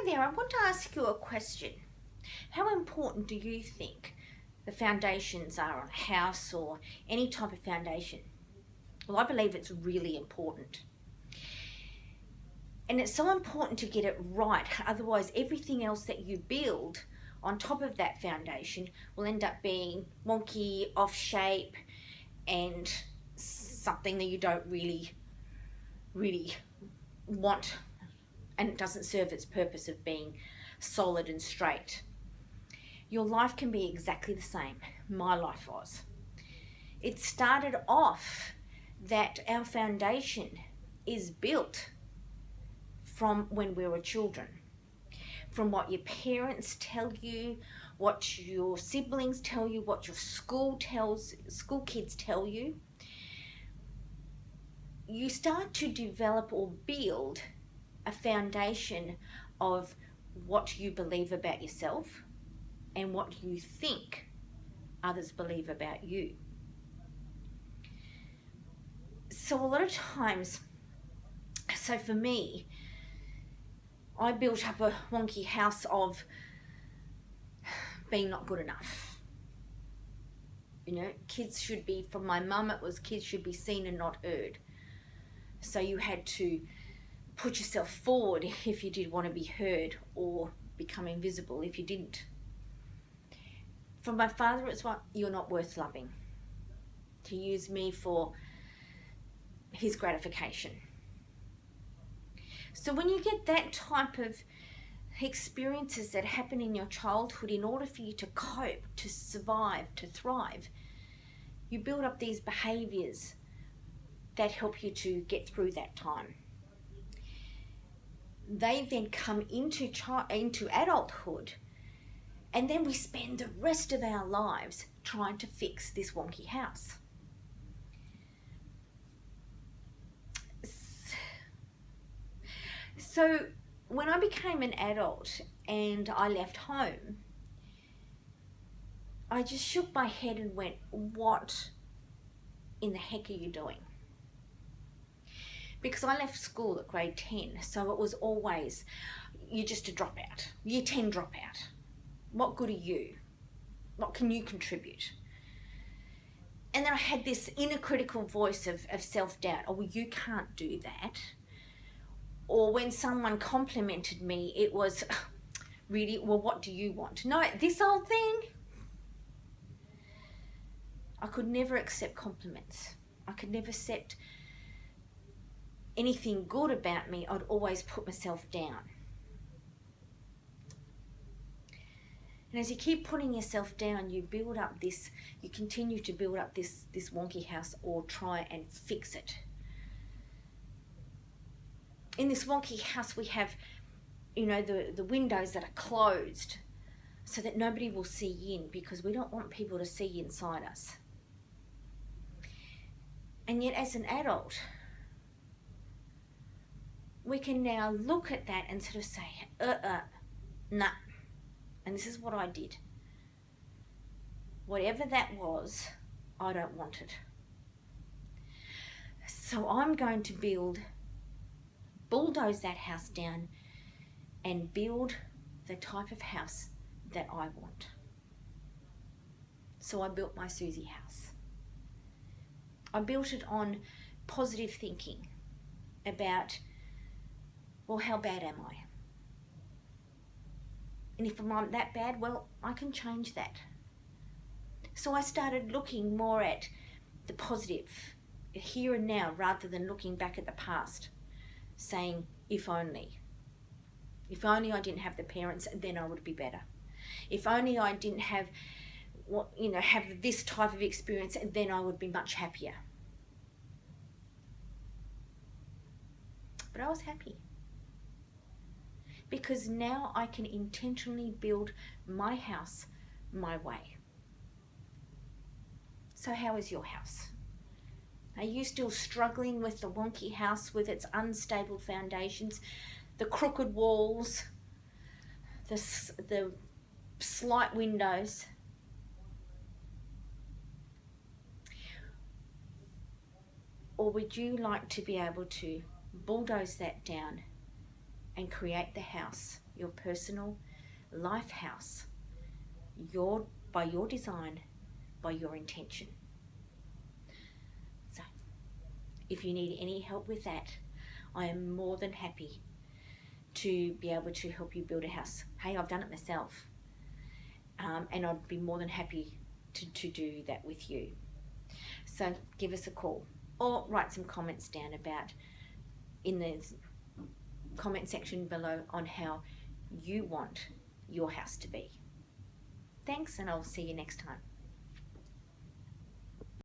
Hi there, I want to ask you a question. How important do you think the foundations are on a house or any type of foundation? Well, I believe it's really important. And it's so important to get it right, otherwise, everything else that you build on top of that foundation will end up being wonky, off shape, and something that you don't really want, and it doesn't serve its purpose of being solid and straight. Your life can be exactly the same. My life was. It started off that our foundation is built from when we were children, from what your parents tell you, what your siblings tell you, what your school kids tell you. You start to develop or build a foundation of what you believe about yourself and what you think others believe about you. So a lot of times, so for me, I built up a wonky house of being not good enough. You know, kids should be, from my mum it was kids should be seen and not heard. So you had to put yourself forward if you did want to be heard, or become invisible if you didn't. From my father it's what, you're not worth loving. To use me for his gratification. So when you get that type of experiences that happen in your childhood, in order for you to cope, to survive, to thrive, you build up these behaviours that help you to get through that time. They then come into adulthood, and then we spend the rest of our lives trying to fix this wonky house. So when I became an adult and I left home, I just shook my head and went, what in the heck are you doing? Because I left school at grade 10, so it was always, you're just a dropout. Year 10 dropout. What good are you? What can you contribute? And then I had this inner critical voice of self-doubt. Oh, well, you can't do that. Or when someone complimented me, it was, really, well, what do you want? No, this old thing. I could never accept compliments. I could never accept anything good about me. I'd always put myself down. And as you keep putting yourself down, you build up this, you continue to build up this wonky house, or try and fix it. In this wonky house, we have, you know, the windows that are closed so that nobody will see in, because we don't want people to see inside us. And yet as an adult, we can now look at that and sort of say, nah. And this is what I did. Whatever that was, I don't want it. So I'm going to bulldoze that house down and build the type of house that I want. So I built my Susie house. I built it on positive thinking about, well, how bad am I? And if I'm that bad, well, I can change that. So I started looking more at the positive, here and now, rather than looking back at the past, saying, if only. If only I didn't have the parents, then I would be better. If only I didn't have, have this type of experience, then I would be much happier. But I was happy. Because now I can intentionally build my house my way. So how is your house? Are you still struggling with the wonky house with its unstable foundations, the crooked walls, the slight windows? Or would you like to be able to bulldoze that down and create the house, your personal life house, by your design, by your intention. So if you need any help with that, I am more than happy to be able to help you build a house. Hey, I've done it myself, and I'd be more than happy to do that with you. So give us a call or write some comments down about in the comment section below on how you want your house to be. Thanks, and I'll see you next time.